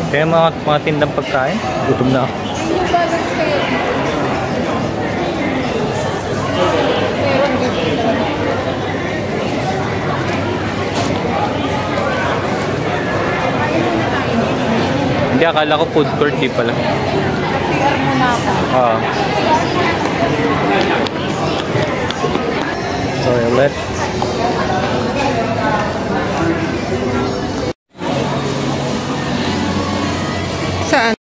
Kaya mga tindang pagkain. Gutom na ako. Balance kayo. Hindi, akala ko food court, di pala. PR muna ako. Oo. Toilet. Saan?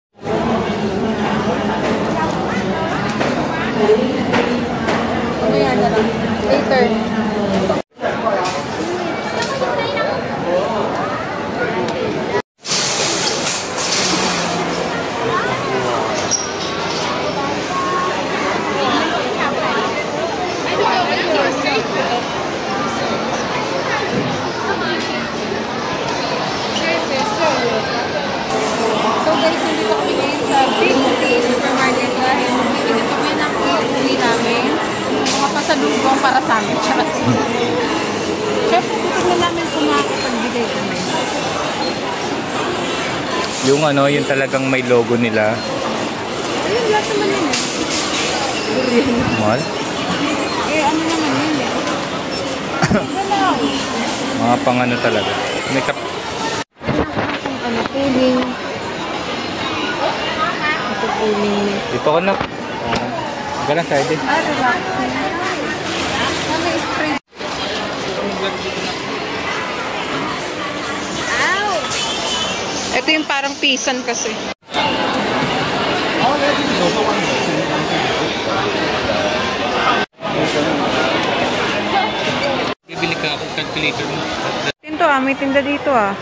Mamaya na lang. Later. So guys, nandito kami ngayon sa Big City Supermarket dahil bibili kami ng uwi namin. Mga pasalubong para sa amin. Siyempre, gusto na namin kumakipagbigay kami. Yung ano, yung talagang may logo nila. Ayun, lahat naman yun eh. Mahal? Eh, ano naman yun eh. Galaw. Mga pang ano talaga. May kap... Ano, cooling. Ito cooling eh. Dito ko na. Galang tayo din. Ah, relaxing. Ano, spray. Ow! Ito yung parang pisan kasi. Bibili ka ako calculator mo. Tinto ah, may tinda dito ah.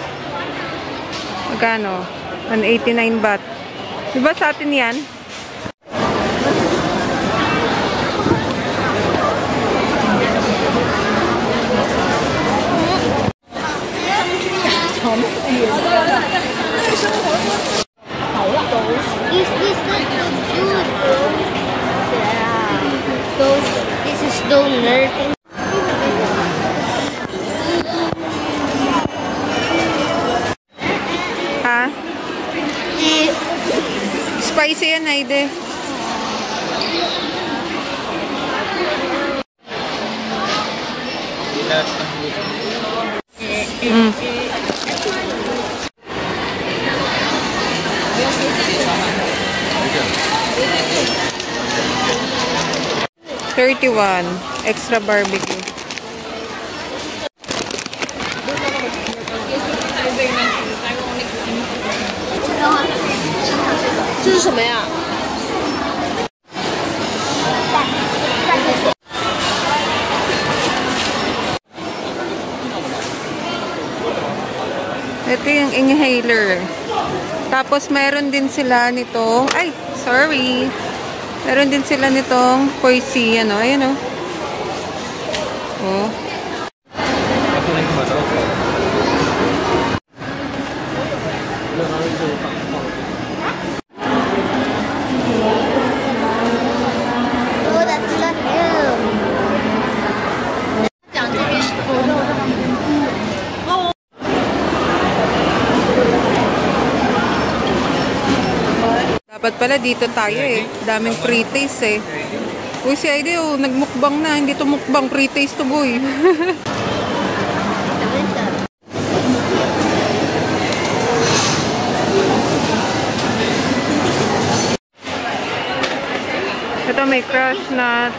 Magkano? 189 baht. Diba sa atin yan? Is this not good? Yeah. This is donor. Ha? Spicy yan, Aide. Mm. $31 extra barbecue. Ito yung inhaler. Tapos meron din sila nito. Ay, sorry. Meron din sila nitong Poisi, ano, ayan o. Oh. Oh, that's not him. Dapat pala dito tayo eh. Daming pre-taste eh. Uy, si Aide oh, nagmukbang na. Hindi to mukbang, pre-taste to boy. Ito may crushed nuts.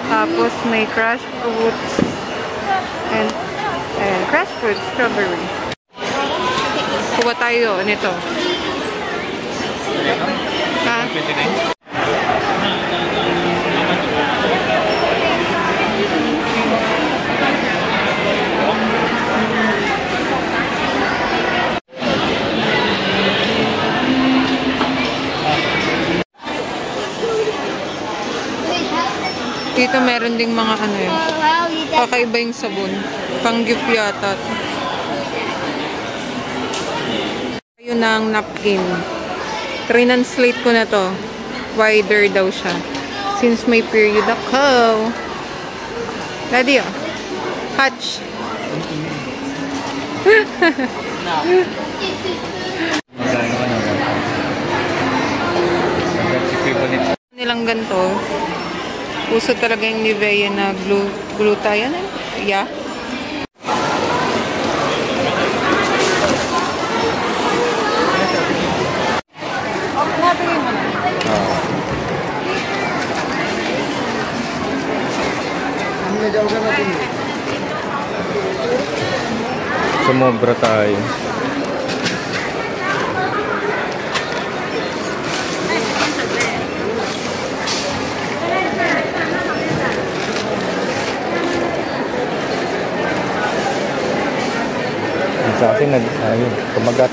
Tapos may crushed fruits. And crushed fruit, strawberry. Kuha tayo nito. Ha? Dito meron ding mga ano yun. Kakaiba yung sabon. Pangyup yata. Ayun ang napkin. Translate ko na to. Wider daw siya. Since may period ako. Daddy oh. Hatch. nilang ganito. Uso talaga yung Nivea na glutathione. Yeah. Nabigay mo na. Sumobra tayo. Sa akin, ayun, kumagat.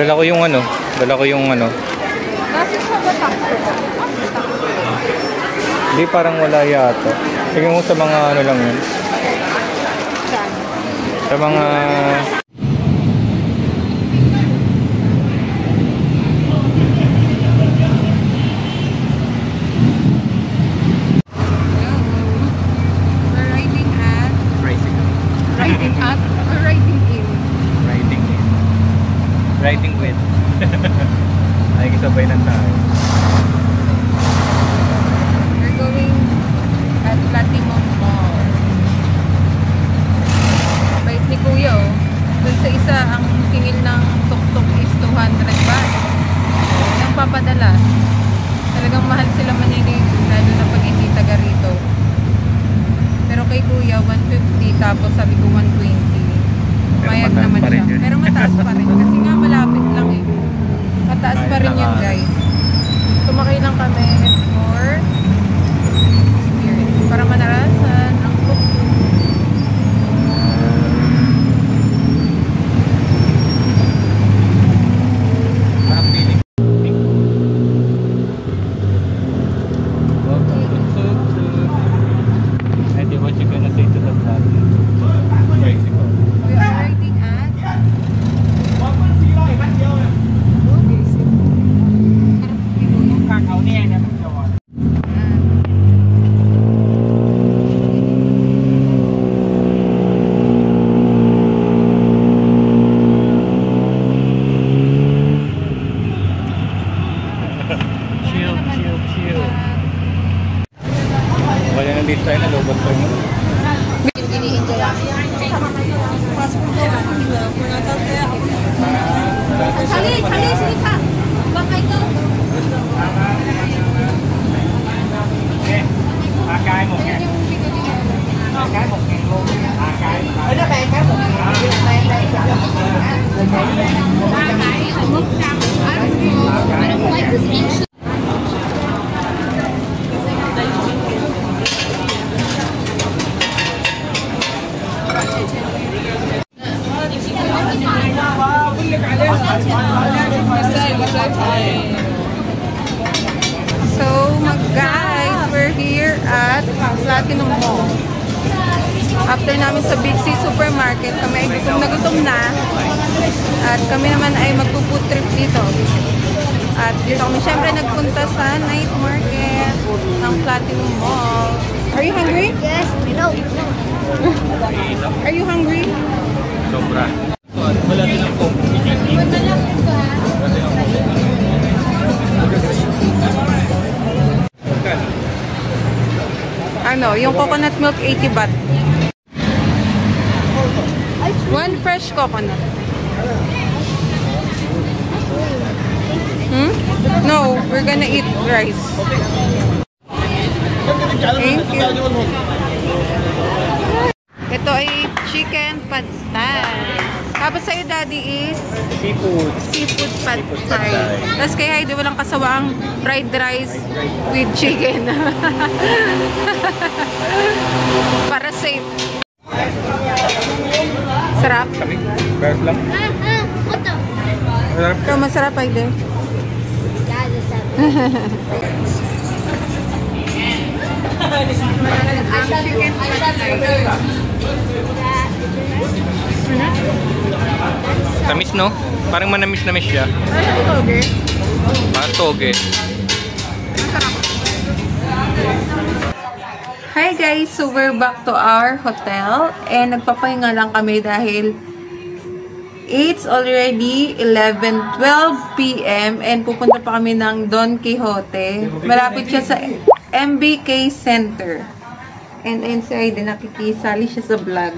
Dala ko yung ano. Kasi sa batak. Hindi, parang wala yata. Sige mo sa mga ano lang yun. Sa mga... We're riding at... Tricycle. Riding at or riding in? Riding in. Riding with. Ay, kasabay lang tayo. We're going at Platinum Mall. Bait ni Kuya, oh. Doon sa isa, ang singil ng tuk-tuk is 200 baht. Yung papadala. Talagang mahal sila manili, lalo na pag hindi taga rito. Pero kay Kuya, 150, tapos sabi ko 120. Mayag naman siya. Pero mataas pa rin. Kasi nga malapit lang eh. Mataas pa rin yun, guys. Sumakay lang kami for experience. Para manarasan ang tuk-tuk. Parang feeling. Eddie, what you gonna say to the tricycle? We are riding at Chill. Kaya nandito tayo, nalobot tayo. Cái một ngàn luôn. Cái ở đó bạn cái một So, guys, we're here at Platinum Mall. After namin sa Big C Supermarket, kami ay gutom na. At kami naman ay magpo-food trip dito. At dito kami syempre nagpunta sa night market ng Platinum Mall. Are you hungry? Yes, no. Are you hungry? Sobra. Wala din ang pong. Ano, yung coconut milk 80 baht. One fresh coconut. No, we're gonna eat rice. Thank you. Ito ay chicken pad thai. Tapos sa'yo, Daddy, is seafood pad thai. Tapos kay Heidi, walang kasawaang fried rice with chicken. Para safe. Sarap. Bears lang. What the? Ito, masarap, Heidi. Ang chicken pad thai. Tamis, no? Parang manamis-namis siya. Ano ito, okay? Parang toge. Hi guys! So we're back to our hotel and nagpapahinga lang kami dahil it's already 11:12 p.m. and pupunta pa kami ng Don Quixote. Malapit siya sa MBK Center. And si Aiden, nakikisali siya sa vlog.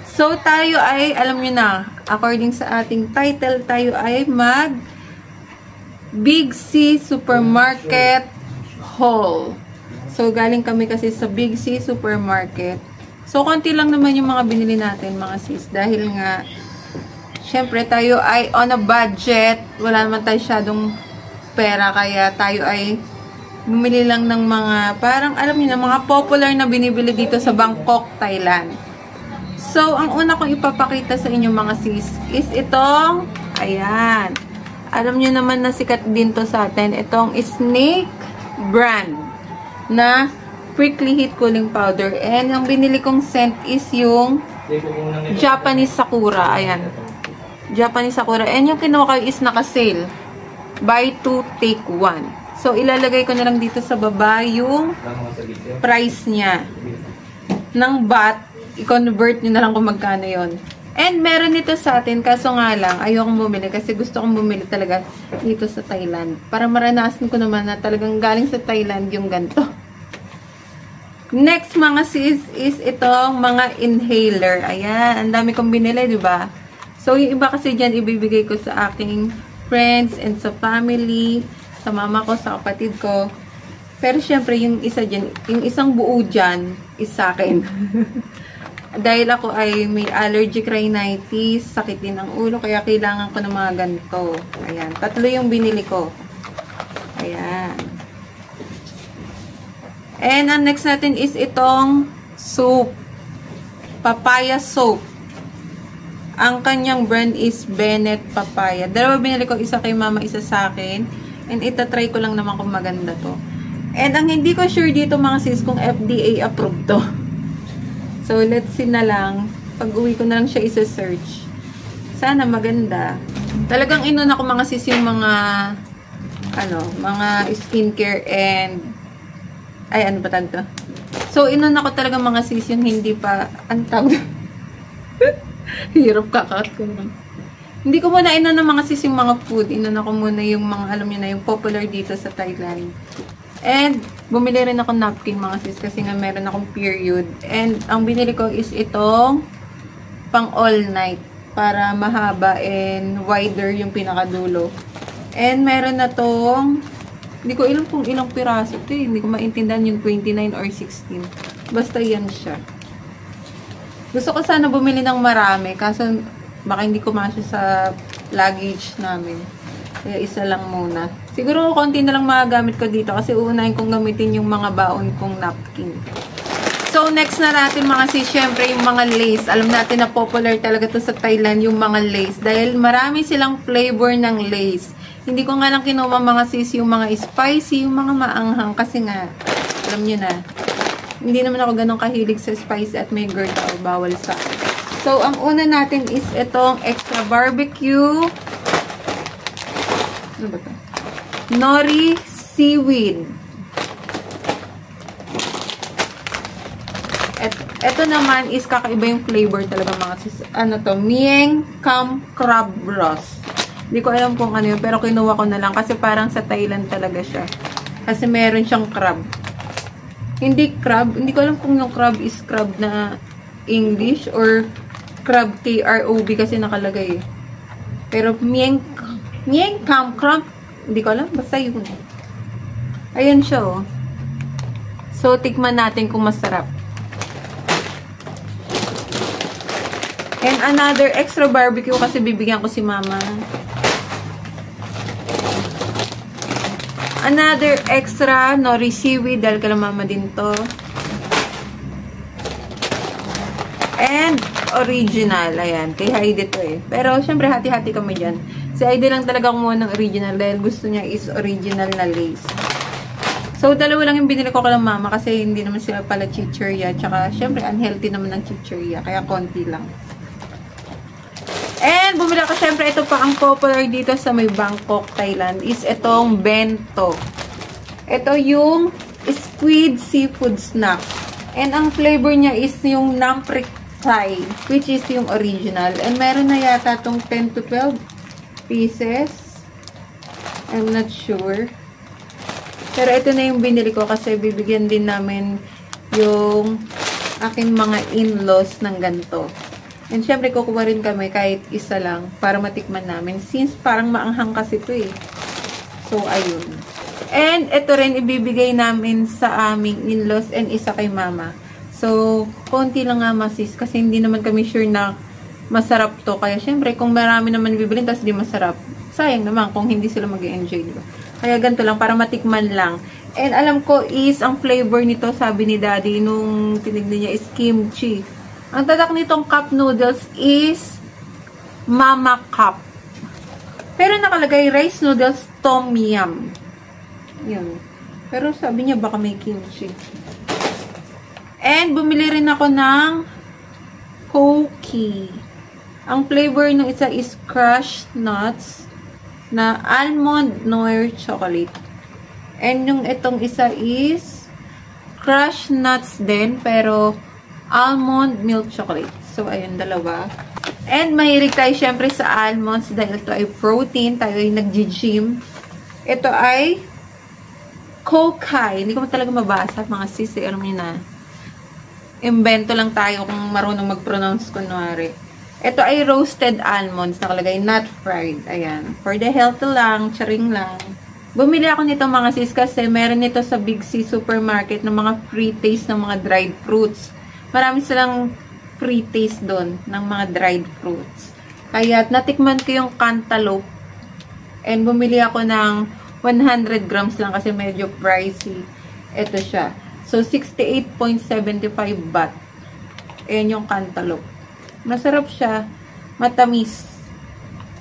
So tayo ay, alam nyo na, according sa ating title, tayo ay mag Big C Supermarket Haul. So, galing kami kasi sa Big C Supermarket. So, konti lang naman yung mga binili natin, mga sis. Dahil nga, syempre, tayo ay on a budget. Wala naman tayo syadong pera. Kaya tayo ay bumili lang ng mga, parang, alam niyo na, mga popular na binibili dito sa Bangkok, Thailand. So, ang una kong ipapakita sa inyo, mga sis, is itong, ayan. Alam niyo naman na sikat din to sa atin. Itong Snake brand na prickly heat cooling powder. And ang binili kong scent is yung Japanese Sakura. Ayan. Japanese Sakura. And yung kinuha ko is naka-sale. Buy 2, take 1. So, ilalagay ko na lang dito sa baba yung price niya. Ng baht, i-convert nyo na lang kung magkano yon. And meron nito sa atin. Kaso nga lang, ayokong bumili kasi gusto kong bumili talaga dito sa Thailand. Para maranasan ko naman na talagang galing sa Thailand yung ganito. Next mga sis is itong mga inhaler. Ayan, ang dami kong binili, di ba? So yung iba kasi dyan ibibigay ko sa aking friends and sa family, sa mama ko, sa kapatid ko. Pero syempre yung isa dyan, yung isang buo dyan is sa akin. Dahil ako ay may allergic rhinitis, sakit din ang ulo, kaya kailangan ko ng mga ganito. Ayan, 3 yung binili ko. Ayan. And ang next natin is itong soap. Papaya soap. Ang kanyang brand is Bennett Papaya. Dalawa binili ko, isa kay mama, isa sa akin. And itatry ko lang naman kung maganda to. And ang hindi ko sure dito mga sis kung FDA approved to. So, let's see na lang. Pag-uwi ko na lang siya isa-search. Sana maganda. Talagang inuna ko mga sis yung mga mga skincare and ano ba tawag to? So, inuna ko talaga mga sis yung hindi pa ang tawag. Hirap kakakat ko naman. Hindi ko muna inuna mga sis yung mga food. Inuna ko muna yung mga, alam nyo na, yung popular dito sa Thailand. And, bumili rin ako napkin mga sis kasi nga meron akong period. And, ang binili ko is itong pang all night para mahaba and wider yung pinakadulo. And, meron na tong, hindi ko ilang kung ilang piraso ito eh. Hindi ko maintindihan yung 29 or 16. Basta yan siya. Gusto ko sana bumili ng marami kaso baka hindi ko masya sa luggage namin. Kaya isa lang muna. Siguro konti na lang magagamit ko dito kasi uunahin kong gamitin yung mga baon kong napkin. So next na natin mga sis, syempre yung mga lace. Alam natin na popular talaga to sa Thailand yung mga lace. Dahil marami silang flavor ng lace. Hindi ko nga lang kinuha mga sis yung mga spicy, yung mga maanghang. Kasi nga, alam nyo na, hindi naman ako ganun kahilig sa spicy at may gurta o bawal sa akin. So, ang una natin is itong extra barbecue. Ano ba ito? Nori seaweed. Ito naman is kakaiba yung flavor talaga mga sis. Ano to? Mieng Kam Crab Roast. Hindi ko alam kung ano yun, pero kinuha ko na lang kasi parang sa Thailand talaga siya. Kasi meron siyang crab. Hindi crab, hindi ko alam kung yung crab is crab na English or crab K-R-O-B kasi nakalagay. Pero mieng kam crab, hindi ko alam, basta yun. Ayan siya oh. So, tikman natin kung masarap. And another extra barbecue kasi bibigyan ko si mama. Another extra nori seaweed dahil kala mama din to. And original. Ayan. Kay Heidi to eh. Pero syempre hati-hati kami dyan. Si Heidi lang talaga kumuha ng original dahil gusto niya is original na lace. So dalawa lang yung binili ko kala mama kasi hindi naman sila pala chichirya. Tsaka syempre unhealthy naman ng chichirya. Kaya konti lang. And bumili ako, syempre, ito pa ang popular dito sa may Bangkok, Thailand, is itong bento. Ito yung squid seafood snack. And ang flavor niya is yung Namprick Thai, which is yung original. And meron na yata tong 10 to 12 pieces. I'm not sure. Pero ito na yung binili ko kasi bibigyan din namin yung aking mga in-laws ng ganito. And syempre kukuha rin kami kahit isa lang para matikman namin. Since parang maanghang kasi ito eh. So, ayun. And ito rin ibibigay namin sa aming in-laws and isa kay mama. So, konti lang nga masis kasi hindi naman kami sure na masarap to. Kaya syempre, kung marami naman bibilin tapos di masarap, sayang naman kung hindi sila mag-enjoy, diba? Kaya ganito lang, para matikman lang. And alam ko is, ang flavor nito, sabi ni Daddy, nung tinignan niya is kimchi. Ang tatak nitong cup noodles is Mama Cup. Pero nakalagay rice noodles tom yum. Yun. Pero sabi niya baka may kimchi. And bumili rin ako ng Pocky. Ang flavor ng isa is crushed nuts na almond noir chocolate. And yung itong isa is crushed nuts din pero almond milk chocolate. So ayun, dalawa. And mahilig tayo syempre sa almonds dahil ito ay protein. Tayo ay nag-gym. Ito ay Kokai. Hindi ko talaga mabasa. Mga sis, alam niyo na. Imbento lang tayo kung marunong mag-pronounce kunwari. Ito ay roasted almonds. Nakalagay, not fried. Ayan. For the health lang. Charing lang. Bumili ako nito mga sis kasi meron nito sa Big C Supermarket ng mga free taste ng mga dried fruits. Marami silang free taste doon ng mga dried fruits. Kaya natikman ko yung cantaloupe. And bumili ako ng 100 grams lang kasi medyo pricey. Ito siya. So, 68.75 baht. Ayan yung cantaloupe. Masarap siya. Matamis.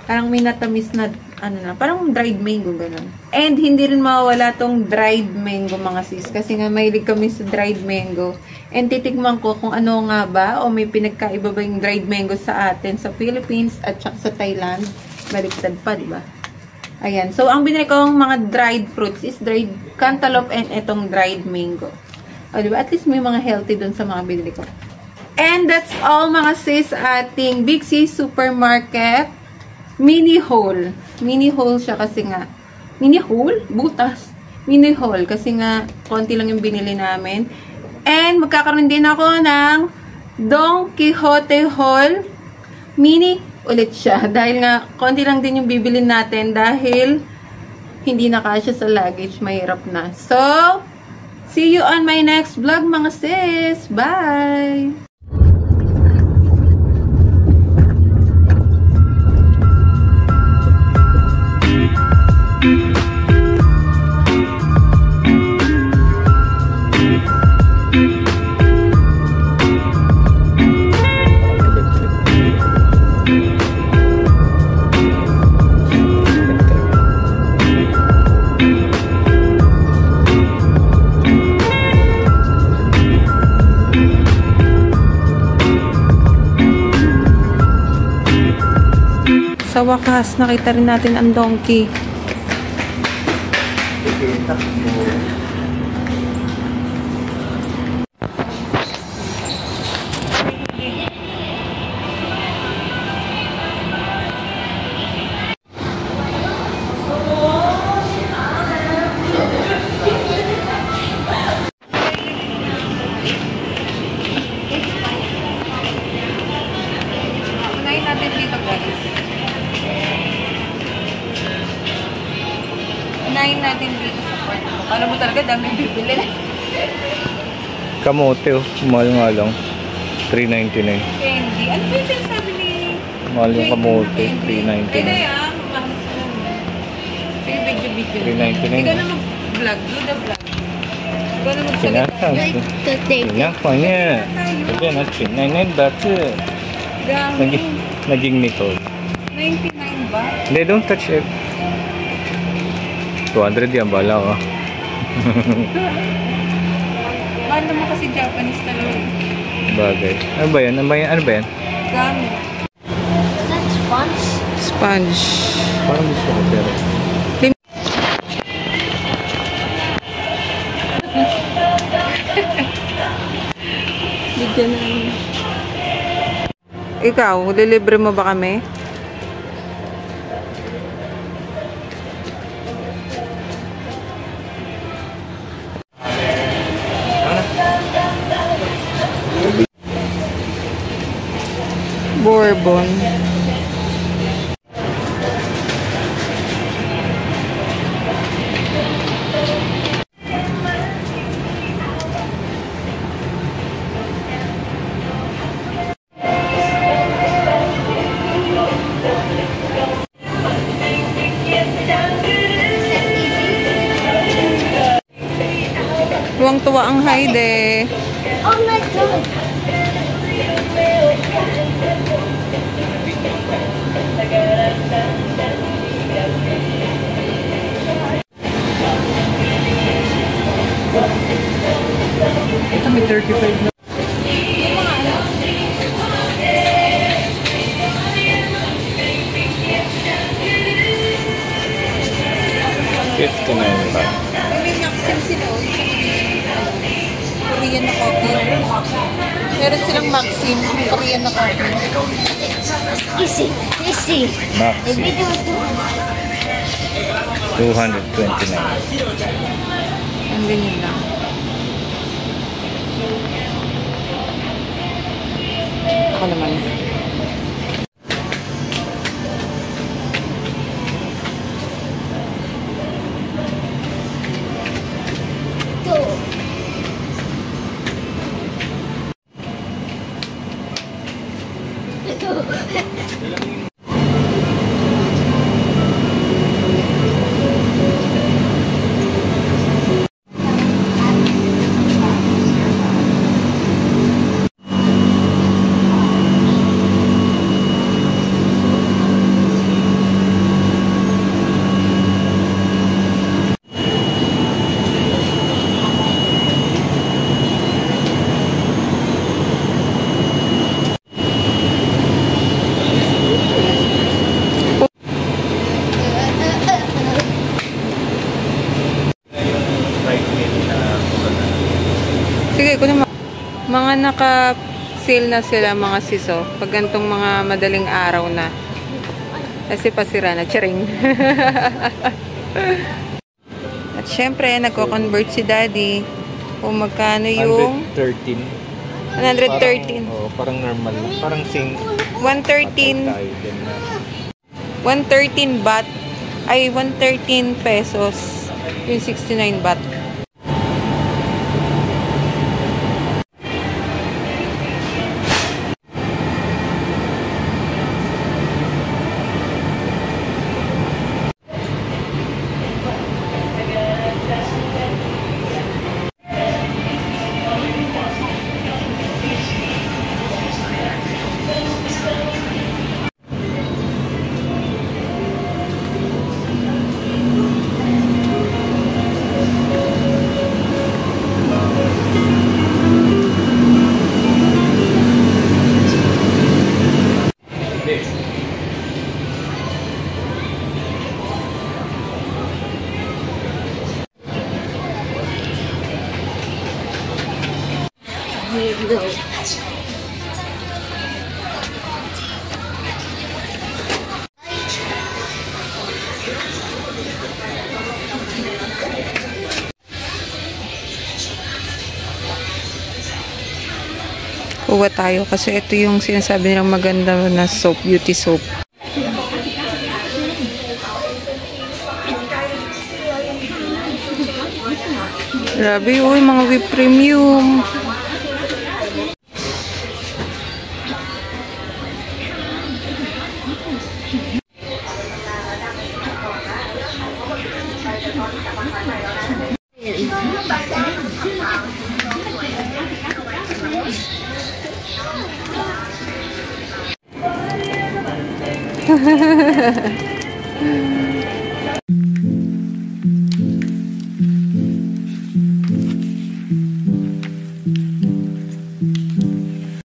Parang may natamis na, ano na, parang dried mango, ganun. And hindi rin mawawala tong dried mango, mga sis. Kasi nga, mahilig kami sa dried mango. And titikman ko kung ano nga ba, o may pinagkaiba ba yung dried mango sa atin, sa Philippines, at saka sa Thailand. Baliktad pa, diba? Ayan. So, ang binili kong mga dried fruits is dried cantaloupe and itong dried mango. O, diba? At least may mga healthy dun sa mga binili ko. And that's all, mga sis, ating Big C Supermarket mini haul. Mini haul siya kasi nga. Mini haul? Butas. Mini haul. Kasi nga, konti lang yung binili namin. And, magkakaroon din ako ng Don Quixote haul mini ulit siya. Dahil nga, konti lang din yung bibilin natin dahil hindi na kasya sa luggage. Mahirap na. So, see you on my next vlog, mga sis. Bye! Sa wakas, nakita rin natin ang donkey. Unahin natin dito, guys. Unahin natin dito sa port. Paano mo talaga daming bibili? Kamote, oh. Mahal nga lang. 3.99. Candy. Ano ba yung sinasabi ni... Mahal yung kamote. Pwede 3.99. ah. Mahal sila. Sige, video. 3.99. Ikaw na mag-vlog. Do the vlog. Ikaw na magsalita. Pinasang. Like the thing. Pinakanya. Sabi na, 3.99 dati. Dami. Naging nito. 99 ba? Hindi, don't touch it. 200 yan, bala ka. Mahal naman kasi Japanese talaga. Bagay. Ano ba yan? Ano ba yan? Dami. Is that sponge? Sponge. Parang gusto ko pero. Bigyan na. Ikaw, lilibre mo ba kami? Bourbon. Tuwang-tuwa ang Haide. Oh my God. Ito may 35 na. $59 pa. May Maxim sila. Korean na coffee. Meron silang Maxim. Korean na coffee. Easy. Easy. Maxi. Video $229. Ang ganyan lang. Ako naman. Sige, kunin mo. Mga naka-sale na sila mga siso. Pag gantong mga madaling araw na. Kasi pasira na. Charing. At syempre, nagko-convert si Daddy. Kung magkano yung... 113. 113. Parang normal. Parang same. 113. 113 baht. Ay, 113 pesos. Yung 69 baht. Kuha tayo kasi ito yung sinasabi nilang maganda na soap, beauty soap. Grabe, uy, mga whip premium.